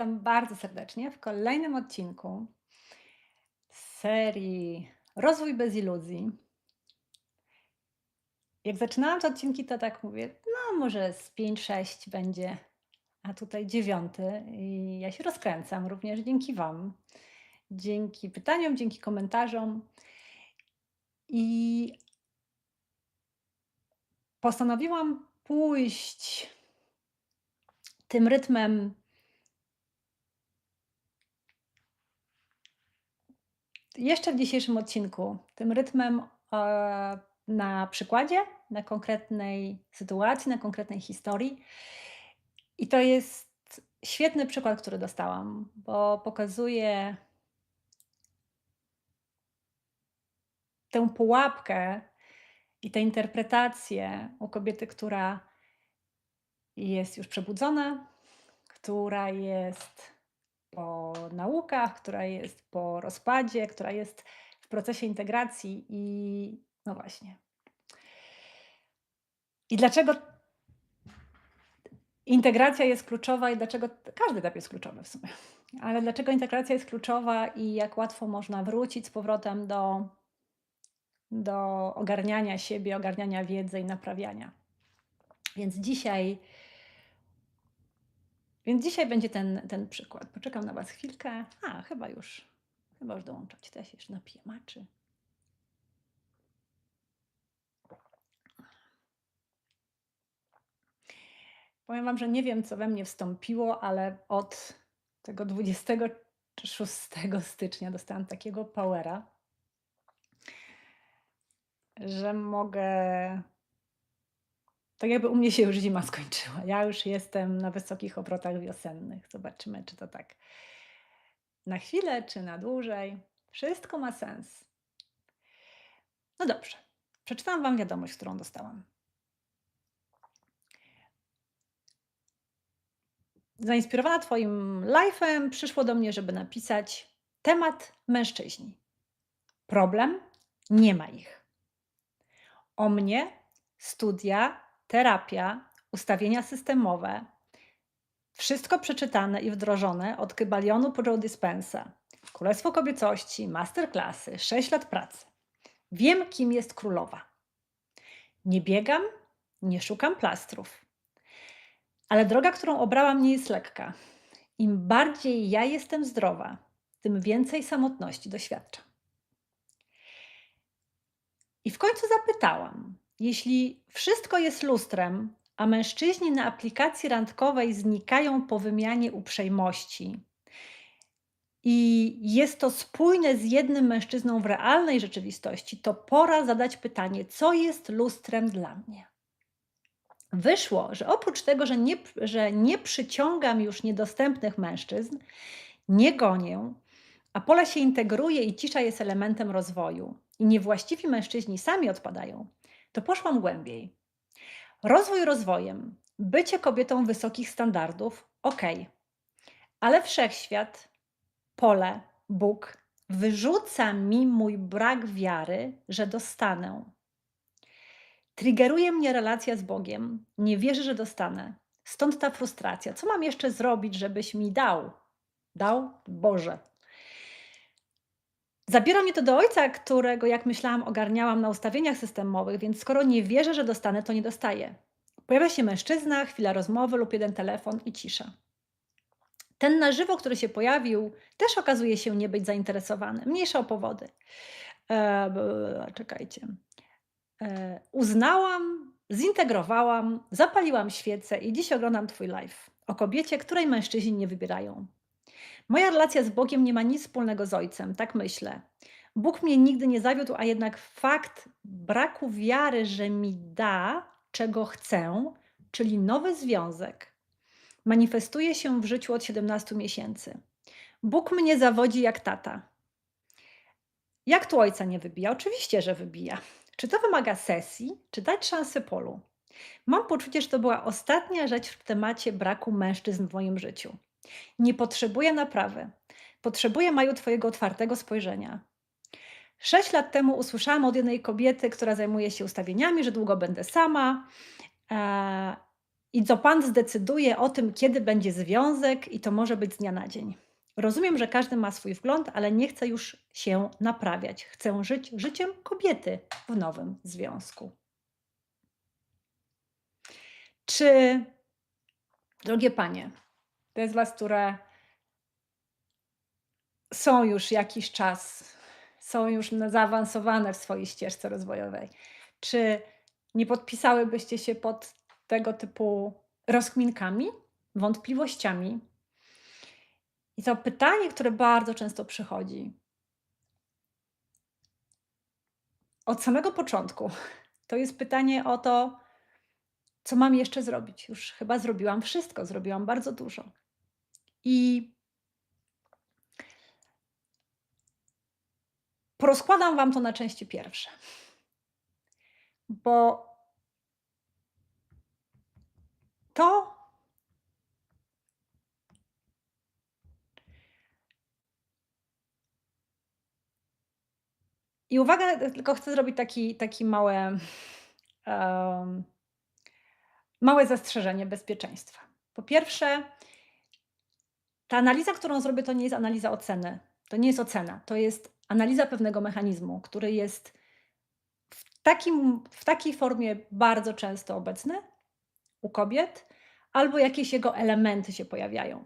Witam bardzo serdecznie w kolejnym odcinku z serii Rozwój bez iluzji. Jak zaczynałam te odcinki, to tak mówię, no może z 5-6 będzie, a tutaj dziewiąty i ja się rozkręcam również dzięki Wam, dzięki pytaniom, dzięki komentarzom i postanowiłam pójść tym rytmem jeszcze w dzisiejszym odcinku, tym rytmem na przykładzie, na konkretnej sytuacji, na konkretnej historii. I to jest świetny przykład, który dostałam, bo pokazuje tę pułapkę i tę interpretację u kobiety, która jest już przebudzona, która jest po naukach, która jest po rozpadzie, która jest w procesie integracji i no właśnie. I dlaczego integracja jest kluczowa i dlaczego każdy etap jest kluczowy w sumie, ale dlaczego integracja jest kluczowa i jak łatwo można wrócić z powrotem do ogarniania siebie, ogarniania wiedzy i naprawiania. Więc dzisiaj więc dzisiaj będzie ten przykład. Poczekam na Was chwilkę. Chyba już dołączać. To ja się jeszcze napiję maczy. Powiem Wam, że nie wiem, co we mnie wstąpiło, ale od tego 26 stycznia dostałam takiego powera, że mogę tak jakby u mnie się już zima skończyła. Ja już jestem na wysokich obrotach wiosennych. Zobaczymy, czy to tak na chwilę, czy na dłużej. Wszystko ma sens. No dobrze. Przeczytałam Wam wiadomość, którą dostałam. Zainspirowana Twoim live'em przyszło do mnie, żeby napisać temat mężczyźni. Problem? Nie ma ich. O mnie studia, terapia, ustawienia systemowe. Wszystko przeczytane i wdrożone od Kybalionu po Joe Dispenza. Królestwo Kobiecości, masterclassy, 6 lat pracy. Wiem, kim jest królowa. Nie biegam, nie szukam plastrów. Ale droga, którą obrałam, nie jest lekka. Im bardziej ja jestem zdrowa, tym więcej samotności doświadczam. I w końcu zapytałam, jeśli wszystko jest lustrem, a mężczyźni na aplikacji randkowej znikają po wymianie uprzejmości i jest to spójne z jednym mężczyzną w realnej rzeczywistości, to pora zadać pytanie, co jest lustrem dla mnie? Wyszło, że oprócz tego, że nie przyciągam już niedostępnych mężczyzn, nie gonię, a pole się integruje i cisza jest elementem rozwoju i niewłaściwi mężczyźni sami odpadają, to poszłam głębiej. Rozwój rozwojem, bycie kobietą wysokich standardów, okej, ale wszechświat, pole, Bóg wyrzuca mi mój brak wiary, że dostanę. Triggeruje mnie relacja z Bogiem, nie wierzę, że dostanę. Stąd ta frustracja. Co mam jeszcze zrobić, żebyś mi dał? Dał Boże. Zabiera mnie to do ojca, którego, jak myślałam, ogarniałam na ustawieniach systemowych, więc skoro nie wierzę, że dostanę, to nie dostaję. Pojawia się mężczyzna, chwila rozmowy lub jeden telefon i cisza. Ten na żywo, który się pojawił, też okazuje się nie być zainteresowany. Mniejsza o powody. Czekajcie. Uznałam, zintegrowałam, zapaliłam świecę i dziś oglądam Twój live o kobiecie, której mężczyźni nie wybierają. Moja relacja z Bogiem nie ma nic wspólnego z Ojcem, tak myślę. Bóg mnie nigdy nie zawiódł, a jednak fakt braku wiary, że mi da, czego chcę, czyli nowy związek, manifestuje się w życiu od 17 miesięcy. Bóg mnie zawodzi jak tata. Jak tu ojca nie wybija? Oczywiście, że wybija. Czy to wymaga sesji, czy dać szansę polu? Mam poczucie, że to była ostatnia rzecz w temacie braku mężczyzn w moim życiu. Nie potrzebuję naprawy. Potrzebuję, Maju, Twojego otwartego spojrzenia. 6 lat temu usłyszałam od jednej kobiety, która zajmuje się ustawieniami, że długo będę sama. i to Pan zdecyduje o tym, kiedy będzie związek i to może być z dnia na dzień. Rozumiem, że każdy ma swój wgląd, ale nie chcę już się naprawiać. Chcę żyć życiem kobiety w nowym związku. Czy, drogie panie, te z was, które są już jakiś czas, są już zaawansowane w swojej ścieżce rozwojowej, czy nie podpisałybyście się pod tego typu rozkminkami, wątpliwościami? I to pytanie, które bardzo często przychodzi od samego początku, to jest pytanie o to, co mam jeszcze zrobić. Już chyba zrobiłam wszystko, zrobiłam bardzo dużo. I porozkładam wam to na części pierwsze, bo to i uwaga, tylko chcę zrobić taki em, małe zastrzeżenie bezpieczeństwa. Po pierwsze, ta analiza, którą zrobię, to nie jest analiza oceny. To nie jest ocena. To jest analiza pewnego mechanizmu, który jest w takiej formie bardzo często obecny u kobiet, albo jakieś jego elementy się pojawiają.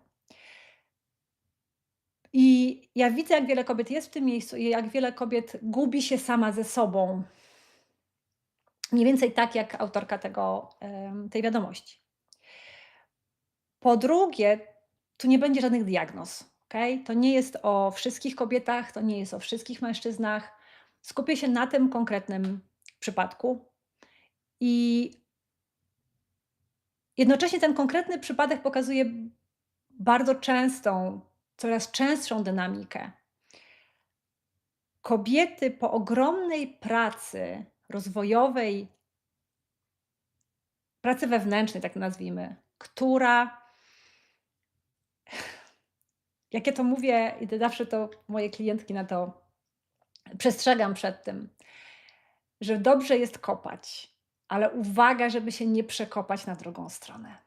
I ja widzę, jak wiele kobiet jest w tym miejscu i jak wiele kobiet gubi się sama ze sobą. Mniej więcej tak jak autorka tej wiadomości. Po drugie, tu nie będzie żadnych diagnoz. Okay? To nie jest o wszystkich kobietach, to nie jest o wszystkich mężczyznach. Skupię się na tym konkretnym przypadku. I jednocześnie ten konkretny przypadek pokazuje bardzo częstą, coraz częstszą dynamikę. Kobiety po ogromnej pracy rozwojowej, pracy wewnętrznej, tak nazwijmy, która, jak ja to mówię i zawsze to moje klientki na to przestrzegam przed tym, że dobrze jest kopać, ale uwaga, żeby się nie przekopać na drugą stronę.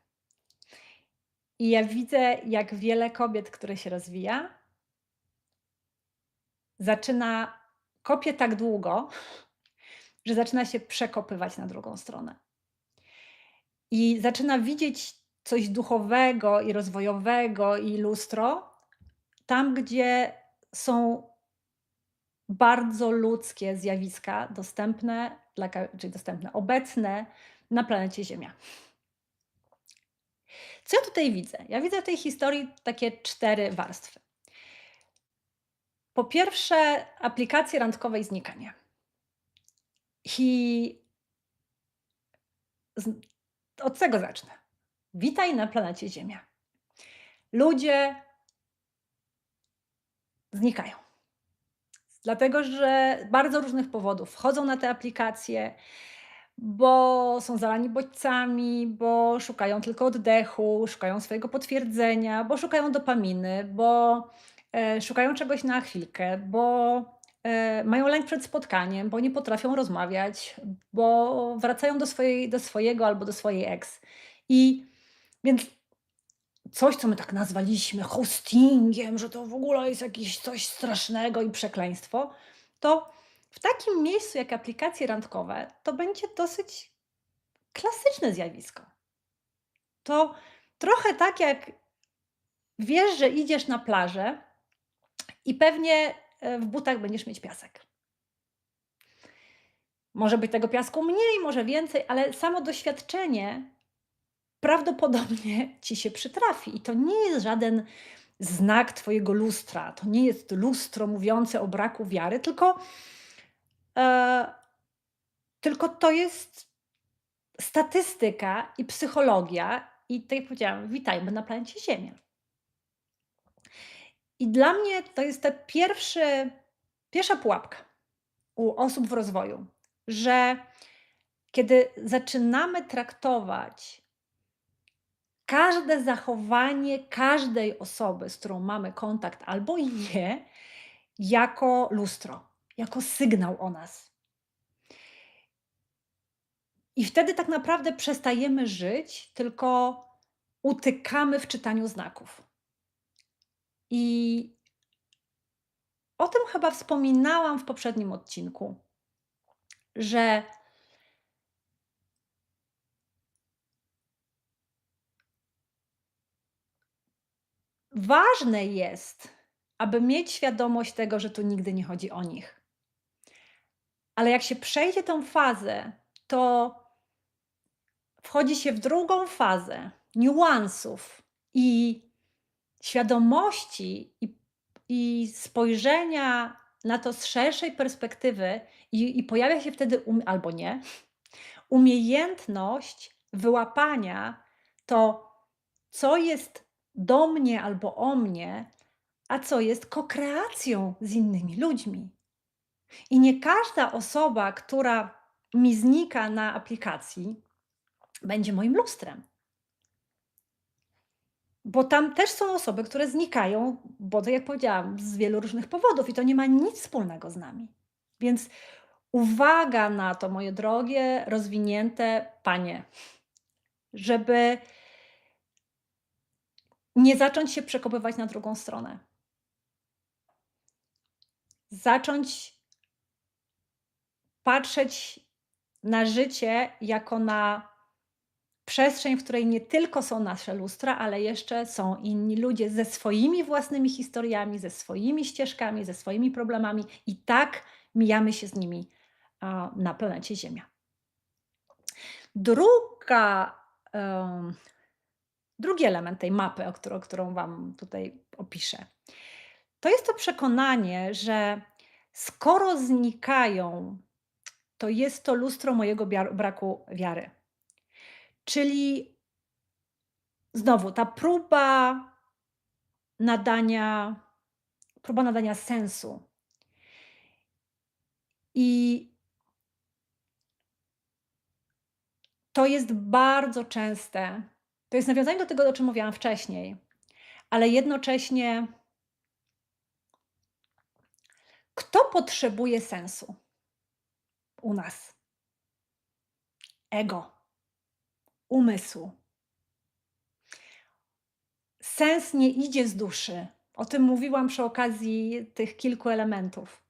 I ja widzę, jak wiele kobiet, które się rozwija, kopie tak długo, że zaczyna się przekopywać na drugą stronę. I zaczyna widzieć coś duchowego i rozwojowego i lustro tam, gdzie są bardzo ludzkie zjawiska dostępne, czyli dostępne, obecne na planecie Ziemia. Co ja tutaj widzę? Ja widzę w tej historii takie 4 warstwy. Po pierwsze, aplikacje randkowe i znikanie. I od tego zacznę. Witaj na planecie Ziemia. Ludzie znikają. Dlatego, że bardzo różnych powodów wchodzą na te aplikacje, bo są zalani bodźcami, bo szukają tylko oddechu, szukają swojego potwierdzenia, bo szukają dopaminy, bo szukają czegoś na chwilkę, bo mają lęk przed spotkaniem, bo nie potrafią rozmawiać, bo wracają do swojego albo do swojej ex. I więc coś, co my tak nazwaliśmy hostingiem, że to w ogóle jest jakieś coś strasznego i przekleństwo, to w takim miejscu jak aplikacje randkowe to będzie dosyć klasyczne zjawisko. To trochę tak jak wiesz, że idziesz na plażę i pewnie w butach będziesz mieć piasek. Może być tego piasku mniej, może więcej, ale samo doświadczenie prawdopodobnie ci się przytrafi. I to nie jest żaden znak twojego lustra. To nie jest lustro mówiące o braku wiary, e, tylko to jest statystyka i psychologia. I tak jak powiedziałam, witajmy na planecie Ziemia. I dla mnie to jest ta pierwsza pułapka u osób w rozwoju, że kiedy zaczynamy traktować każde zachowanie każdej osoby, z którą mamy kontakt albo i nie, jako lustro, jako sygnał o nas. I wtedy tak naprawdę przestajemy żyć, tylko utykamy w czytaniu znaków. I o tym chyba wspominałam w poprzednim odcinku, że ważne jest, aby mieć świadomość tego, że tu nigdy nie chodzi o nich. Ale jak się przejdzie tą fazę, to wchodzi się w drugą fazę niuansów i świadomości i spojrzenia na to z szerszej perspektywy i pojawia się wtedy albo nie, umiejętność wyłapania to, co jest do mnie albo o mnie, a co jest kokreacją z innymi ludźmi. I nie każda osoba, która mi znika na aplikacji, będzie moim lustrem. Bo tam też są osoby, które znikają, bo tak jak powiedziałam, z wielu różnych powodów i to nie ma nic wspólnego z nami. Więc uwaga na to, moje drogie, rozwinięte panie, żeby nie zacząć się przekopywać na drugą stronę. Zacząć patrzeć na życie jako na przestrzeń, w której nie tylko są nasze lustra, ale jeszcze są inni ludzie ze swoimi własnymi historiami, ze swoimi ścieżkami, ze swoimi problemami i tak mijamy się z nimi na planecie Ziemia. Drugi element tej mapy, którą Wam tutaj opiszę, to jest to przekonanie, że skoro znikają, to jest to lustro mojego braku wiary. Czyli znowu ta próba nadania sensu. I to jest bardzo częste. To jest nawiązanie do tego, o czym mówiłam wcześniej, ale jednocześnie kto potrzebuje sensu u nas? Ego, umysł. Sens nie idzie z duszy. O tym mówiłam przy okazji tych kilku elementów.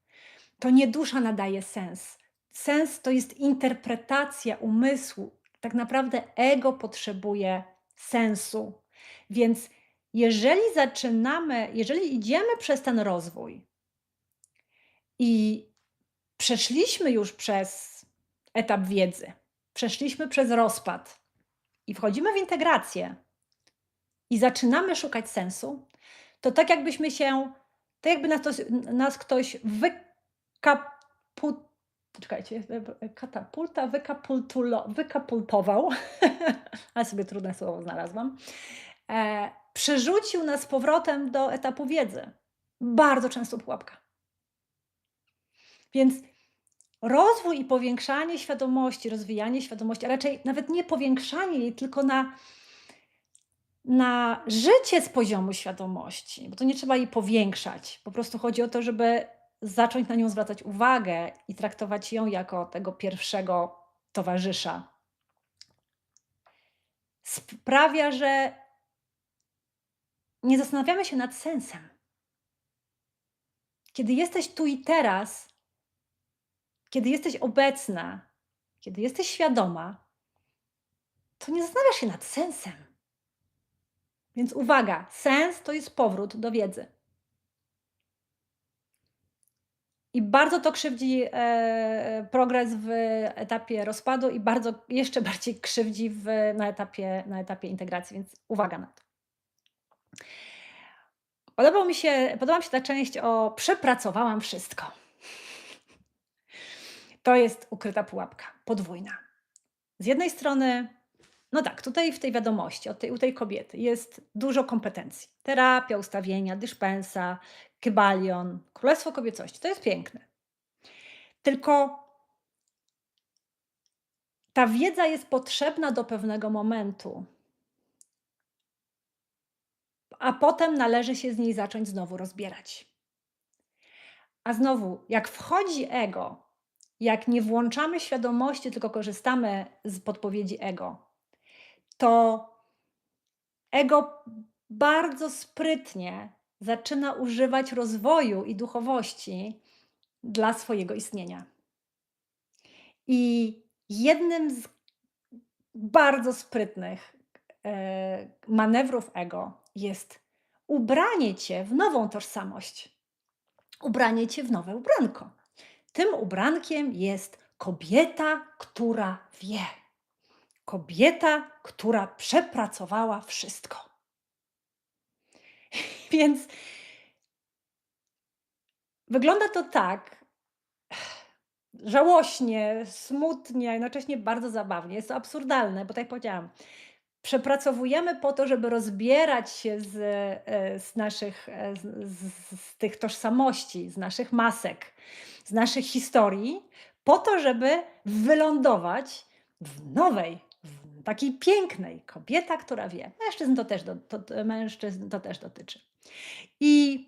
To nie dusza nadaje sens. Sens to jest interpretacja umysłu. Tak naprawdę ego potrzebuje sensu. Więc jeżeli idziemy przez ten rozwój i przeszliśmy już przez etap wiedzy, przeszliśmy przez rozpad i wchodzimy w integrację i zaczynamy szukać sensu, to tak jakby nas ktoś wykapultował, ale sobie trudne słowo znalazłam, przerzucił nas z powrotem do etapu wiedzy. Bardzo często pułapka. Więc rozwój i powiększanie świadomości, rozwijanie świadomości, a raczej nawet nie powiększanie jej, tylko na życie z poziomu świadomości, bo to nie trzeba jej powiększać. Po prostu chodzi o to, żeby zacząć na nią zwracać uwagę i traktować ją jako tego pierwszego towarzysza. Sprawia, że nie zastanawiamy się nad sensem. Kiedy jesteś tu i teraz, kiedy jesteś obecna, kiedy jesteś świadoma, to nie zastanawiasz się nad sensem. Więc uwaga, sens to jest powrót do wiedzy. I bardzo to krzywdzi progres w etapie rozpadu i jeszcze bardziej krzywdzi na etapie integracji, więc uwaga na to. Podoba mi się ta część o przepracowałam wszystko. To jest ukryta pułapka, podwójna. Z jednej strony, no tak, tutaj w tej wiadomości u tej kobiety jest dużo kompetencji. Terapia, ustawienia, dyspensa, kybalion, królestwo kobiecości. To jest piękne. Tylko ta wiedza jest potrzebna do pewnego momentu, a potem należy się z niej zacząć znowu rozbierać. A znowu, jak wchodzi ego jak nie włączamy świadomości, tylko korzystamy z podpowiedzi ego, to ego bardzo sprytnie zaczyna używać rozwoju i duchowości dla swojego istnienia. I jednym z bardzo sprytnych manewrów ego jest ubranie cię w nową tożsamość, ubranie cię w nowe ubranko. Tym ubrankiem jest kobieta, która wie. Kobieta, która przepracowała wszystko. Więc wygląda to tak żałośnie, smutnie, a jednocześnie bardzo zabawnie. Jest to absurdalne, bo tak jak powiedziałam, przepracowujemy po to, żeby rozbierać się z naszych, z tych tożsamości, z naszych masek, z naszych historii, po to, żeby wylądować w nowej, w takiej pięknej kobieta, która wie. Mężczyzn to też dotyczy. I,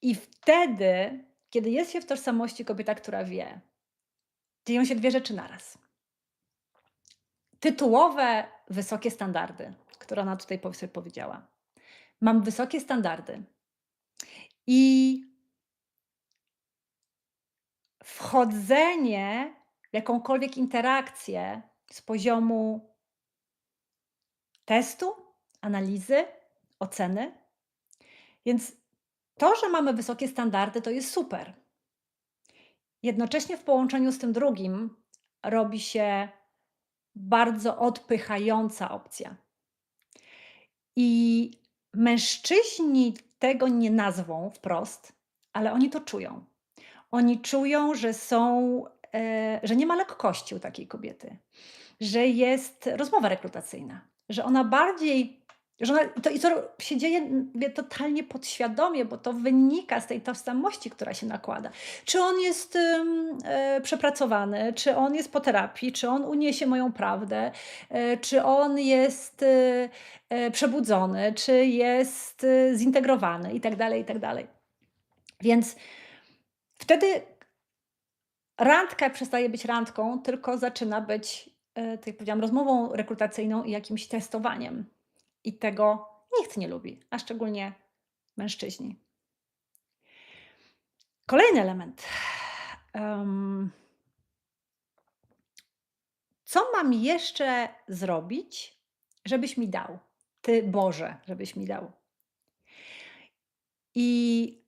I wtedy, kiedy jest się w tożsamości kobieta, która wie, dzieją się dwie rzeczy naraz. Tytułowe wysokie standardy, które ona tutaj sobie powiedziała. Mam wysokie standardy i wchodzenie w jakąkolwiek interakcję z poziomu testu, analizy, oceny. Więc to, że mamy wysokie standardy, to jest super. Jednocześnie w połączeniu z tym drugim robi się bardzo odpychająca opcja. I mężczyźni tego nie nazwą wprost, ale oni to czują. Oni czują, że nie ma lekkości u takiej kobiety, że jest rozmowa rekrutacyjna, że ona bardziej, że ona, i to się dzieje totalnie podświadomie, bo to wynika z tej tożsamości, która się nakłada. Czy on jest przepracowany, czy on jest po terapii, czy on uniesie moją prawdę, czy on jest przebudzony, czy jest zintegrowany i tak dalej, i tak dalej. Więc wtedy randka przestaje być randką, tylko zaczyna być, tak jak powiedziałam, rozmową rekrutacyjną i jakimś testowaniem. I tego nikt nie lubi, a szczególnie mężczyźni. Kolejny element. Co mam jeszcze zrobić, żebyś mi dał? Ty Boże, żebyś mi dał. I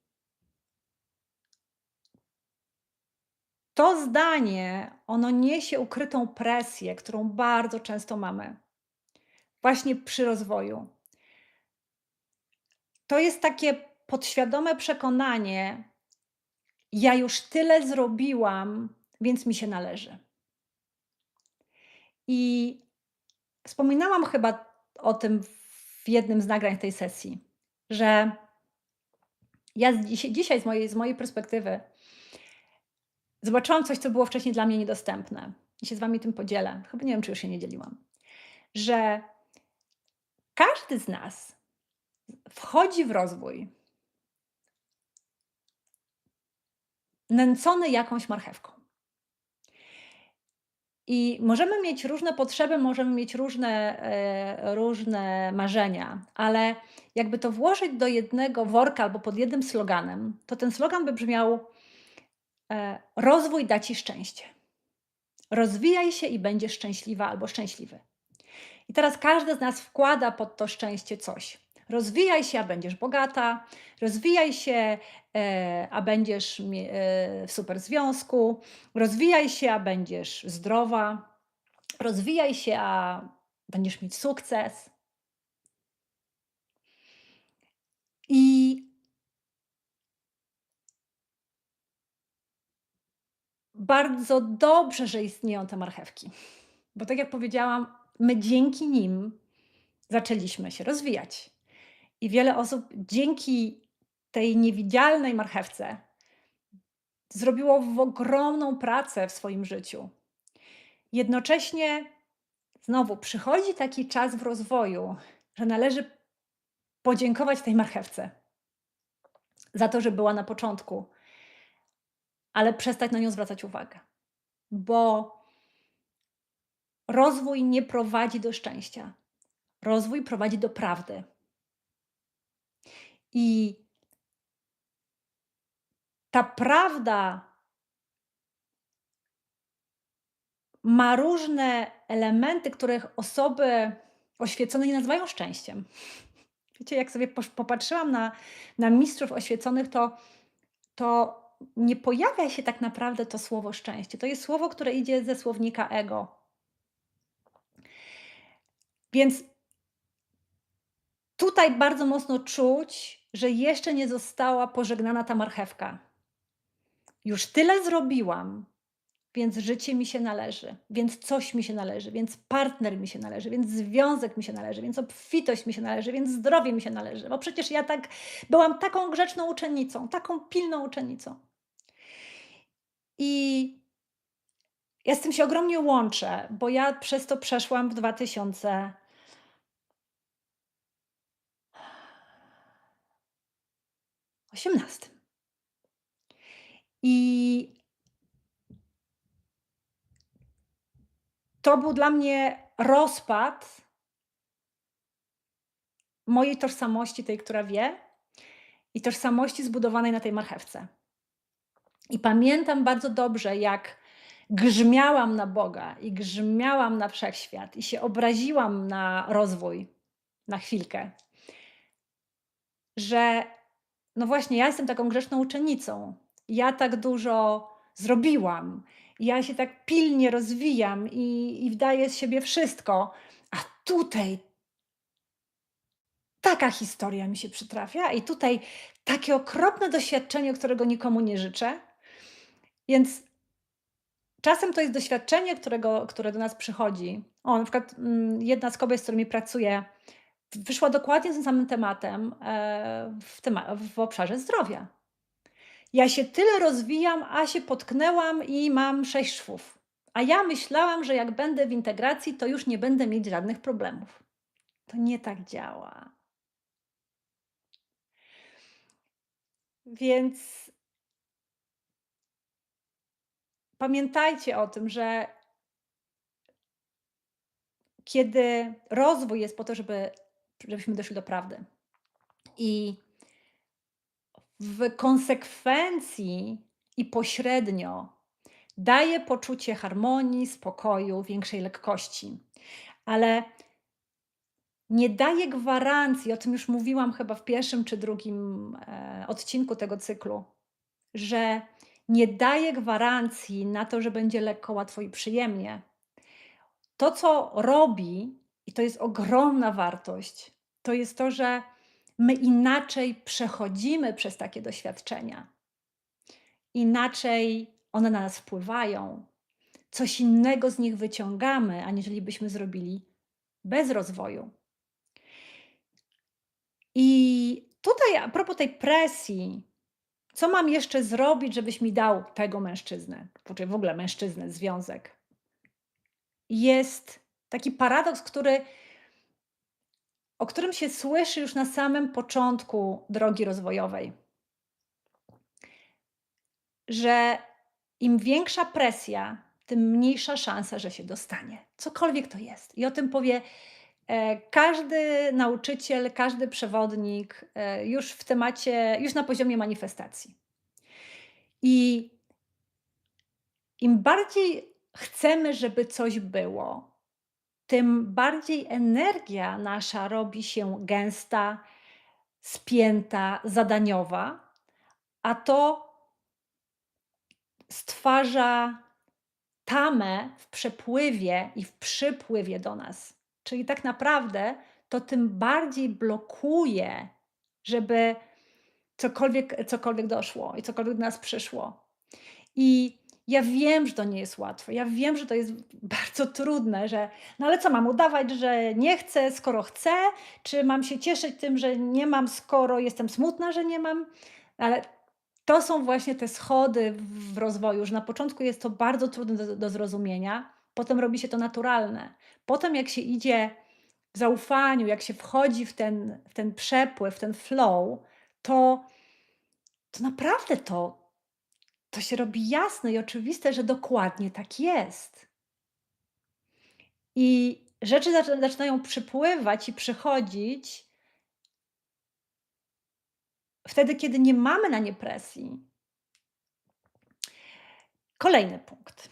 to zdanie, ono niesie ukrytą presję, którą bardzo często mamy. Właśnie przy rozwoju. To jest takie podświadome przekonanie: ja już tyle zrobiłam, więc mi się należy. I wspominałam chyba o tym w jednym z nagrań tej sesji, że ja dzisiaj z mojej perspektywy zobaczyłam coś, co było wcześniej dla mnie niedostępne i się z wami tym podzielę. Chyba nie wiem, czy już się nie dzieliłam. Że każdy z nas wchodzi w rozwój nęcony jakąś marchewką. I możemy mieć różne potrzeby, możemy mieć różne marzenia, ale jakby to włożyć do jednego worka albo pod jednym sloganem, to ten slogan by brzmiał: rozwój da ci szczęście. Rozwijaj się i będziesz szczęśliwa albo szczęśliwy. I teraz każdy z nas wkłada pod to szczęście coś. Rozwijaj się, a będziesz bogata. Rozwijaj się, a będziesz w super związku. Rozwijaj się, a będziesz zdrowa. Rozwijaj się, a będziesz mieć sukces. I bardzo dobrze, że istnieją te marchewki. Bo tak jak powiedziałam, my dzięki nim zaczęliśmy się rozwijać. I wiele osób dzięki tej niewidzialnej marchewce zrobiło ogromną pracę w swoim życiu. Jednocześnie znowu przychodzi taki czas w rozwoju, że należy podziękować tej marchewce za to, że była na początku. ale przestać na nią zwracać uwagę, bo rozwój nie prowadzi do szczęścia. Rozwój prowadzi do prawdy. I ta prawda ma różne elementy, których osoby oświecone nie nazywają szczęściem. Wiecie, jak sobie popatrzyłam na mistrzów oświeconych, to nie pojawia się tak naprawdę to słowo szczęście. To jest słowo, które idzie ze słownika ego. Więc tutaj bardzo mocno czuć, że jeszcze nie została pożegnana ta marchewka. Już tyle zrobiłam, więc życie mi się należy, więc coś mi się należy, więc partner mi się należy, więc związek mi się należy, więc obfitość mi się należy, więc zdrowie mi się należy. Bo przecież ja tak byłam taką grzeczną uczennicą, taką pilną uczennicą. I ja z tym się ogromnie łączę, bo ja przez to przeszłam w 2018. I to był dla mnie rozpad mojej tożsamości, tej, która wie, i tożsamości zbudowanej na tej marchewce. I pamiętam bardzo dobrze, jak grzmiałam na Boga i grzmiałam na wszechświat i się obraziłam na rozwój na chwilkę, że no właśnie, ja jestem taką grzeszną uczennicą. Ja tak dużo zrobiłam. Ja się tak pilnie rozwijam i wdaję z siebie wszystko. A tutaj taka historia mi się przytrafia i tutaj takie okropne doświadczenie, którego nikomu nie życzę. Więc czasem to jest doświadczenie, które do nas przychodzi. O, na przykład jedna z kobiet, z którymi pracuję, wyszła dokładnie z tym samym tematem w obszarze zdrowia. Ja się tyle rozwijam, a się potknęłam i mam 6 szwów. A ja myślałam, że jak będę w integracji, to już nie będę mieć żadnych problemów. To nie tak działa. Więc pamiętajcie o tym, że kiedy rozwój jest po to, żebyśmy doszli do prawdy i w konsekwencji i pośrednio daje poczucie harmonii, spokoju, większej lekkości, ale nie daje gwarancji, o tym już mówiłam chyba w pierwszym czy drugim odcinku tego cyklu, że nie daje gwarancji na to, że będzie lekko, łatwo i przyjemnie. To, co robi, i to jest ogromna wartość, to jest to, że my inaczej przechodzimy przez takie doświadczenia. Inaczej one na nas wpływają. Coś innego z nich wyciągamy, aniżeli byśmy zrobili bez rozwoju. I tutaj a propos tej presji, co mam jeszcze zrobić, żebyś mi dał tego mężczyznę, czy w ogóle mężczyznę, związek? Jest taki paradoks, o którym się słyszy już na samym początku drogi rozwojowej. Że im większa presja, tym mniejsza szansa, że się dostanie. Cokolwiek to jest. I o tym powie każdy nauczyciel, każdy przewodnik już w temacie, już na poziomie manifestacji. I im bardziej chcemy, żeby coś było, tym bardziej energia nasza robi się gęsta, spięta, zadaniowa, a to stwarza tamę w przepływie i w przypływie do nas. Czyli tak naprawdę to tym bardziej blokuje, żeby cokolwiek doszło i cokolwiek do nas przyszło. I ja wiem, że to nie jest łatwe. Ja wiem, że to jest bardzo trudne, że no ale co mam udawać, że nie chcę, skoro chcę? Czy mam się cieszyć tym, że nie mam, skoro jestem smutna, że nie mam? Ale to są właśnie te schody w rozwoju, że na początku jest to bardzo trudne do zrozumienia, potem robi się to naturalne. Potem jak się idzie w zaufaniu, jak się wchodzi w ten przepływ, w ten flow, to naprawdę to się robi jasne i oczywiste, że dokładnie tak jest. I rzeczy zaczynają przypływać i przychodzić wtedy, kiedy nie mamy na nie presji. Kolejny punkt.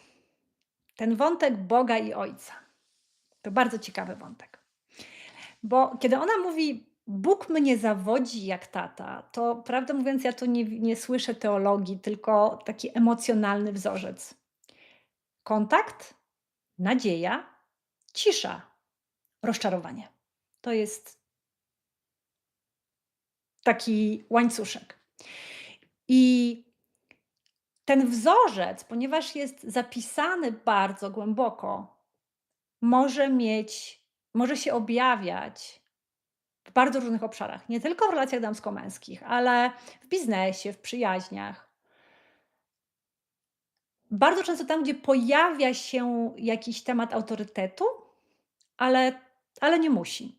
Ten wątek Boga i Ojca. To bardzo ciekawy wątek. Bo kiedy ona mówi: „Bóg mnie zawodzi jak tata”, to prawdę mówiąc, ja tu nie słyszę teologii, tylko taki emocjonalny wzorzec. Kontakt, nadzieja, cisza, rozczarowanie. To jest taki łańcuszek. I ten wzorzec, ponieważ jest zapisany bardzo głęboko, może się objawiać w bardzo różnych obszarach. Nie tylko w relacjach damsko-męskich, ale w biznesie, w przyjaźniach. Bardzo często tam, gdzie pojawia się jakiś temat autorytetu, ale nie musi.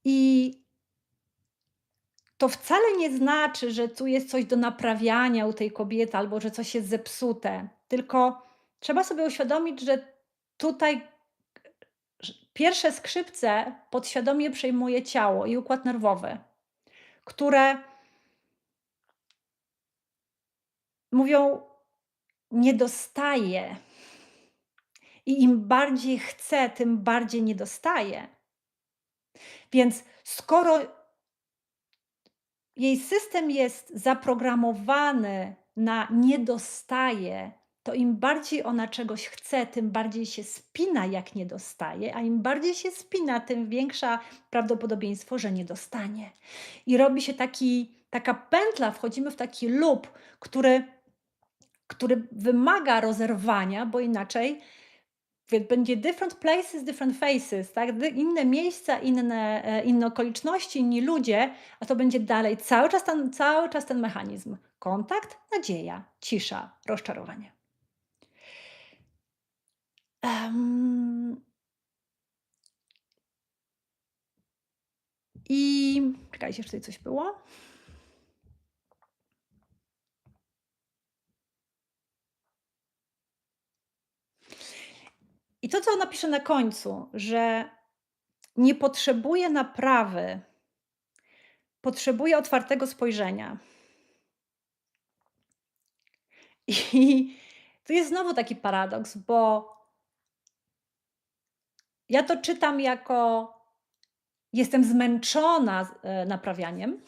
I to wcale nie znaczy, że tu jest coś do naprawiania u tej kobiety albo że coś jest zepsute, tylko trzeba sobie uświadomić, że tutaj pierwsze skrzypce podświadomie przejmuje ciało i układ nerwowy, które mówią: „Nie dostaję”. I im bardziej chce, tym bardziej nie dostaje. Więc skoro jej system jest zaprogramowany na „nie dostaje”, to im bardziej ona czegoś chce, tym bardziej się spina, jak nie dostaje, a im bardziej się spina, tym większa prawdopodobieństwo, że nie dostanie. I robi się taka pętla, wchodzimy w taki loop, który wymaga rozerwania, bo inaczej będzie different places, different faces, tak? Inne miejsca, inne okoliczności, inni ludzie, a to będzie dalej cały czas ten mechanizm. Kontakt, nadzieja, cisza, rozczarowanie. Em, I czekajcie, czy tutaj coś było? I to, co ona pisze na końcu, że nie potrzebuje naprawy, potrzebuje otwartego spojrzenia. I tu jest znowu taki paradoks, bo ja to czytam jako jestem zmęczona naprawianiem,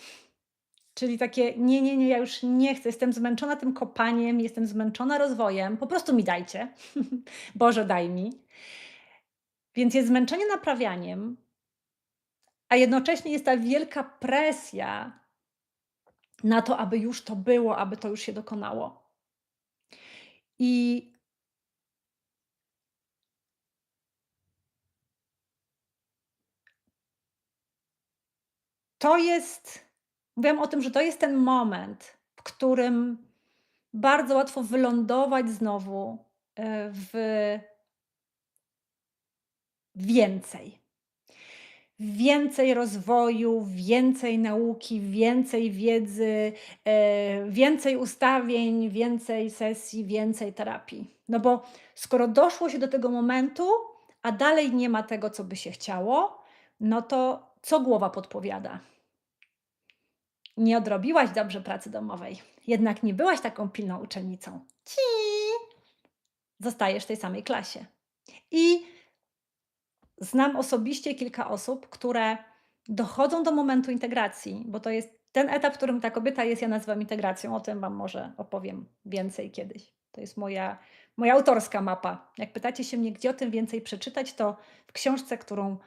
czyli takie: „Nie, nie, nie, ja już nie chcę, jestem zmęczona tym kopaniem, jestem zmęczona rozwojem, po prostu mi dajcie. Boże, daj mi”. Więc jest zmęczenie naprawianiem, a jednocześnie jest ta wielka presja na to, aby już to było, aby to już się dokonało. I to jest mówiłam o tym, że to jest ten moment, w którym bardzo łatwo wylądować znowu, w więcej. Więcej rozwoju, więcej nauki, więcej wiedzy, więcej ustawień, więcej sesji, więcej terapii. No bo skoro doszło się do tego momentu, a dalej nie ma tego, co by się chciało, no to co głowa podpowiada? Nie odrobiłaś dobrze pracy domowej, jednak nie byłaś taką pilną uczennicą. Zostajesz w tej samej klasie. I znam osobiście kilka osób, które dochodzą do momentu integracji, bo to jest ten etap, w którym ta kobieta jest, ja nazywam integracją. O tym wam może opowiem więcej kiedyś. To jest moja autorska mapa. Jak pytacie się mnie, gdzie o tym więcej przeczytać, to w książce, którą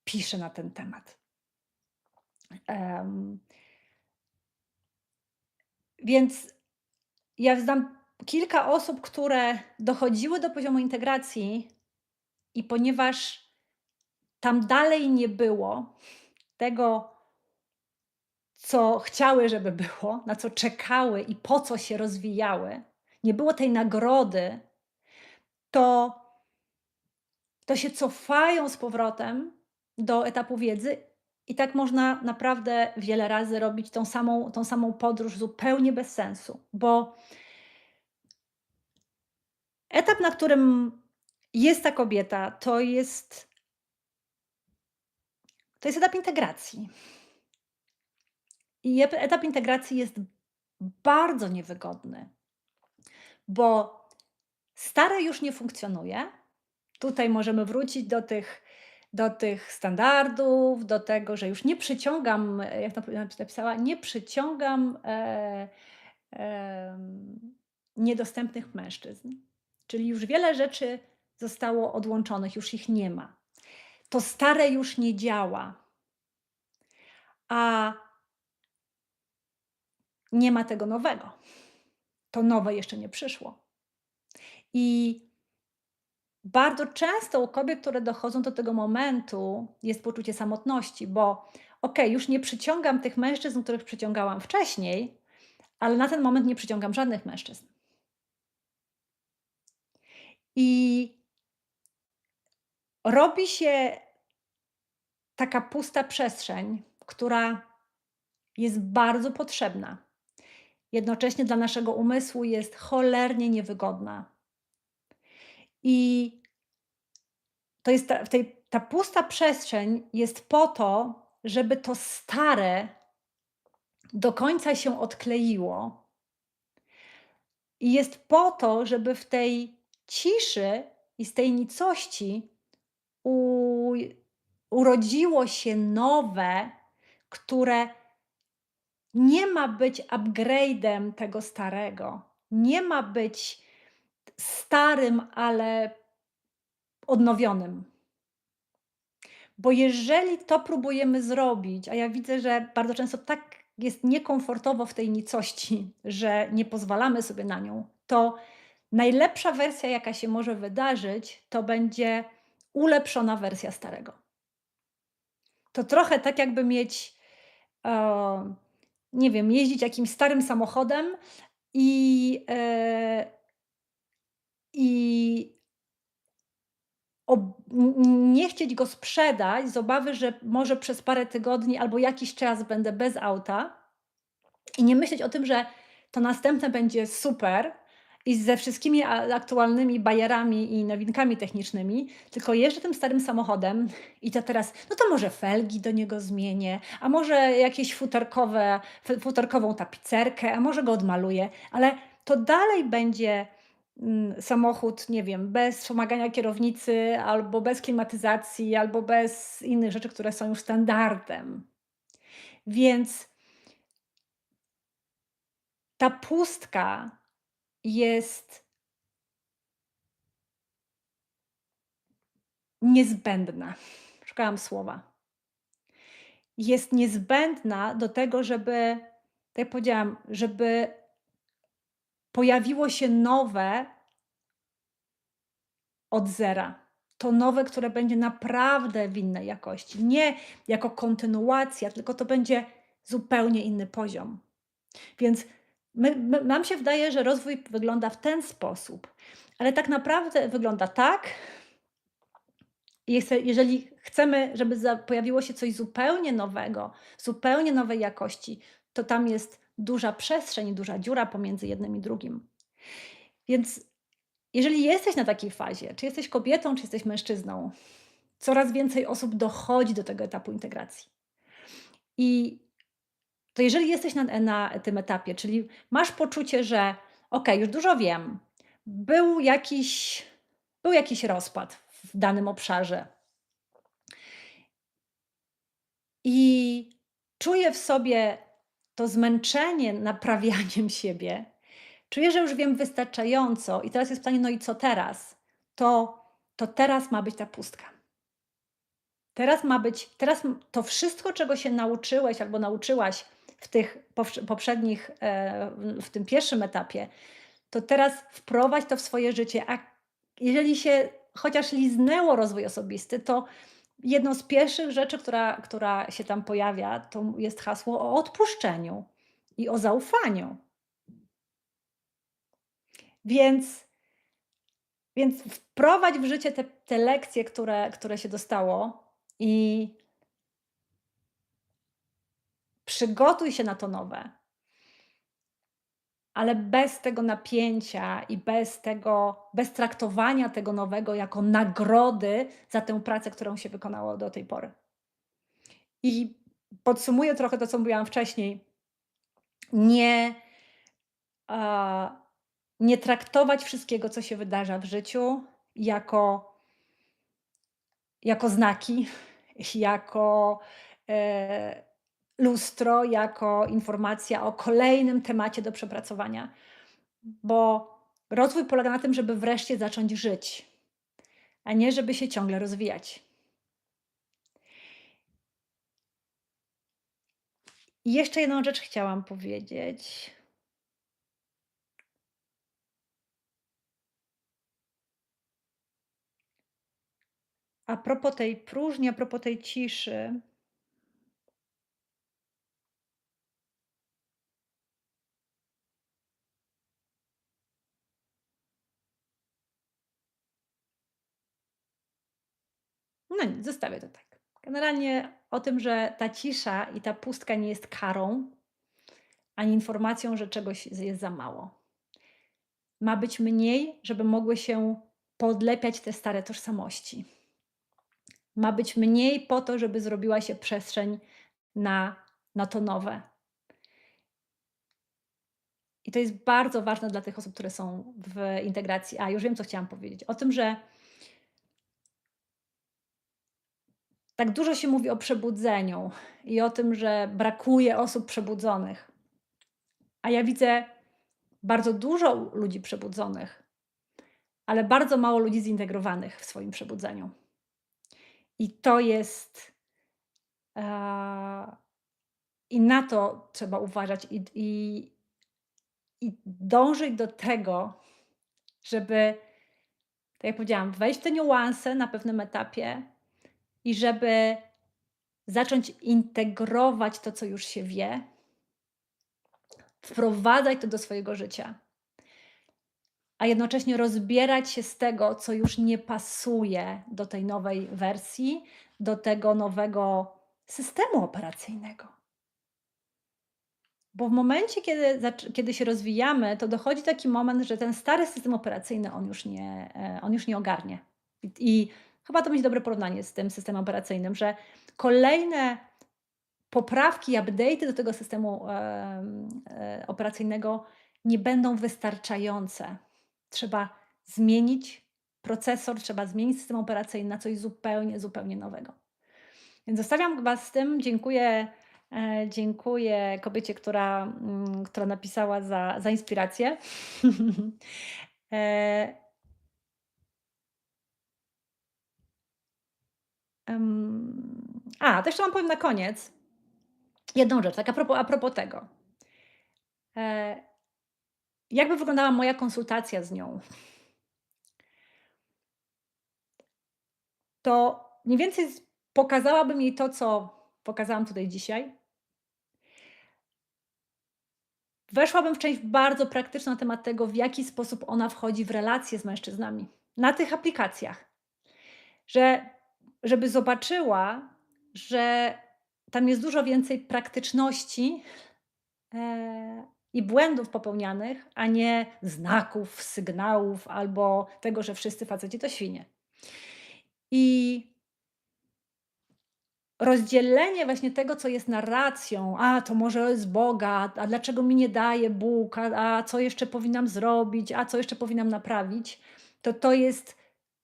piszę na ten temat. Em, więc ja znam kilka osób, które dochodziły do poziomu integracji i ponieważ tam dalej nie było tego, co chciały, żeby było, na co czekały i po co się rozwijały, nie było tej nagrody, to to się cofają z powrotem do etapu wiedzy i tak można naprawdę wiele razy robić tą samą podróż zupełnie bez sensu, bo Etap, na którym jest ta kobieta, to jest etap integracji. I etap integracji jest bardzo niewygodny, bo stare już nie funkcjonuje. Tutaj możemy wrócić do tych standardów, do tego, że już nie przyciągam, jak to napisała, nie przyciągam niedostępnych mężczyzn. Czyli już wiele rzeczy zostało odłączonych, już ich nie ma. To stare już nie działa, a nie ma tego nowego. To nowe jeszcze nie przyszło. I bardzo często u kobiet, które dochodzą do tego momentu, jest poczucie samotności, bo okej, już nie przyciągam tych mężczyzn, których przyciągałam wcześniej, ale na ten moment nie przyciągam żadnych mężczyzn. I robi się taka pusta przestrzeń, która jest bardzo potrzebna. Jednocześnie dla naszego umysłu jest cholernie niewygodna. I to jest ta pusta przestrzeń jest po to, żeby to stare do końca się odkleiło i jest po to, żeby w tej ciszy i z tej nicości u urodziło się nowe, które nie ma być upgrade'em tego starego. Nie ma być starym, ale odnowionym. Bo jeżeli to próbujemy zrobić, a ja widzę, że bardzo często tak jest niekomfortowo w tej nicości, że nie pozwalamy sobie na nią, to najlepsza wersja, jaka się może wydarzyć, to będzie ulepszona wersja starego. To trochę tak jakby mieć, nie wiem, jeździć jakimś starym samochodem i, i nie chcieć go sprzedać z obawy, że może przez parę tygodni albo jakiś czas będę bez auta i nie myśleć o tym, że to następne będzie super i ze wszystkimi aktualnymi bajerami i nowinkami technicznymi, tylko jeżdżę tym starym samochodem i to teraz, no to może felgi do niego zmienię, a może jakieś futerkową tapicerkę, a może go odmaluję, ale to dalej będzie samochód, nie wiem, bez wspomagania kierownicy, albo bez klimatyzacji, albo bez innych rzeczy, które są już standardem. Więc ta pustka jest niezbędna. Szukałam słowa. Jest niezbędna do tego, żeby, tak jak powiedziałam, żeby pojawiło się nowe od zera. To nowe, które będzie naprawdę w innej jakości. Nie jako kontynuacja, tylko to będzie zupełnie inny poziom. Więc nam się wydaje, że rozwój wygląda w ten sposób, ale tak naprawdę wygląda tak, jeżeli chcemy, żeby pojawiło się coś zupełnie nowego, zupełnie nowej jakości, to tam jest duża przestrzeń i duża dziura pomiędzy jednym i drugim. Więc jeżeli jesteś na takiej fazie, czy jesteś kobietą, czy jesteś mężczyzną, coraz więcej osób dochodzi do tego etapu integracji. I to jeżeli jesteś na tym etapie, czyli masz poczucie, że okej, już dużo wiem, był jakiś, był jakiś rozpad w danym obszarze i czuję w sobie to zmęczenie naprawianiem siebie, czuję, że już wiem wystarczająco i teraz jest pytanie, no i co teraz? To teraz ma być ta pustka. Teraz to wszystko, czego się nauczyłeś albo nauczyłaś w tych poprzednich, w tym pierwszym etapie, to teraz wprowadź to w swoje życie, a jeżeli się chociaż liznęło rozwój osobisty, to jedną z pierwszych rzeczy, która się tam pojawia, to jest hasło o odpuszczeniu i o zaufaniu. Więc wprowadź w życie te lekcje, które się dostało i przygotuj się na to nowe. ale bez tego napięcia i bez traktowania tego nowego jako nagrody za tę pracę, którą się wykonało do tej pory. I podsumuję trochę to, co mówiłam wcześniej. Nie, a, nie traktować wszystkiego, co się wydarza w życiu, jako, jako znaki, jako e, lustro, jako informacja o kolejnym temacie do przepracowania, bo rozwój polega na tym, żeby wreszcie zacząć żyć, a nie żeby się ciągle rozwijać. I jeszcze jedną rzecz chciałam powiedzieć. A propos tej próżni, a propos tej ciszy. No nic, zostawię to tak. Generalnie o tym, że ta cisza i ta pustka nie jest karą, ani informacją, że czegoś jest za mało. Ma być mniej, żeby mogły się podlepiać te stare tożsamości. Ma być mniej po to, żeby zrobiła się przestrzeń na to nowe. I to jest bardzo ważne dla tych osób, które są w integracji. A, już wiem, co chciałam powiedzieć. O tym, że tak dużo się mówi o przebudzeniu i o tym, że brakuje osób przebudzonych. A ja widzę bardzo dużo ludzi przebudzonych, ale bardzo mało ludzi zintegrowanych w swoim przebudzeniu. I to jest. I na to trzeba uważać i dążyć do tego, żeby, tak jak powiedziałam, wejść w te niuanse na pewnym etapie i żeby zacząć integrować to, co już się wie, wprowadzać to do swojego życia, a jednocześnie rozbierać się z tego, co już nie pasuje do tej nowej wersji, do tego nowego systemu operacyjnego. Bo w momencie, kiedy się rozwijamy, to dochodzi taki moment, że ten stary system operacyjny on już nie ogarnie. I chyba to będzie dobre porównanie z tym systemem operacyjnym, że kolejne poprawki, update'y do tego systemu operacyjnego nie będą wystarczające. Trzeba zmienić procesor, trzeba zmienić system operacyjny na coś zupełnie, zupełnie nowego. Więc zostawiam Was z tym. Dziękuję kobiecie, która napisała za inspirację. E, to jeszcze wam powiem na koniec jedną rzecz, tak a propos tego. E, Jakby wyglądała moja konsultacja z nią? To mniej więcej pokazałabym jej to, co pokazałam tutaj dzisiaj. Weszłabym w część bardzo praktyczną na temat tego, w jaki sposób ona wchodzi w relacje z mężczyznami na tych aplikacjach. Żeby zobaczyła, że tam jest dużo więcej praktyczności, i błędów popełnianych, a nie znaków, sygnałów albo tego, że wszyscy faceci to świnie. I rozdzielenie właśnie tego, co jest narracją, a to może z Boga, a dlaczego mi nie daje Bóg, a co jeszcze powinnam zrobić, a co jeszcze powinnam naprawić, to jest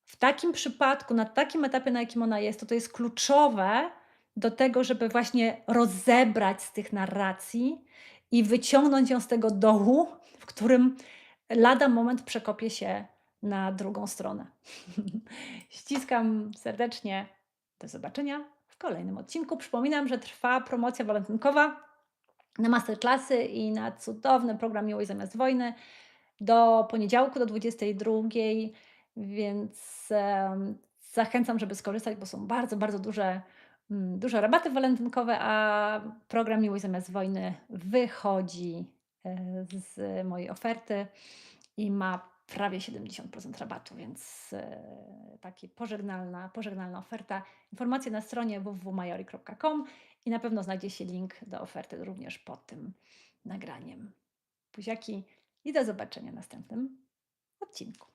w takim przypadku, na takim etapie, na jakim ona jest, to jest kluczowe do tego, żeby właśnie rozebrać z tych narracji i wyciągnąć ją z tego dołu, w którym lada moment przekopie się na drugą stronę. Ściskam serdecznie. Do zobaczenia w kolejnym odcinku. Przypominam, że trwa promocja walentynkowa na masterclassy i na cudowny program Miłość zamiast wojny do poniedziałku do 22, więc zachęcam, żeby skorzystać, bo są bardzo, bardzo duże rabaty walentynkowe, a program Miłość zamiast wojny wychodzi z mojej oferty i ma prawie 70% rabatu, więc taka pożegnalna oferta. Informacje na stronie www.majori.com i na pewno znajdzie się link do oferty również pod tym nagraniem. Buziaki. i do zobaczenia w następnym odcinku.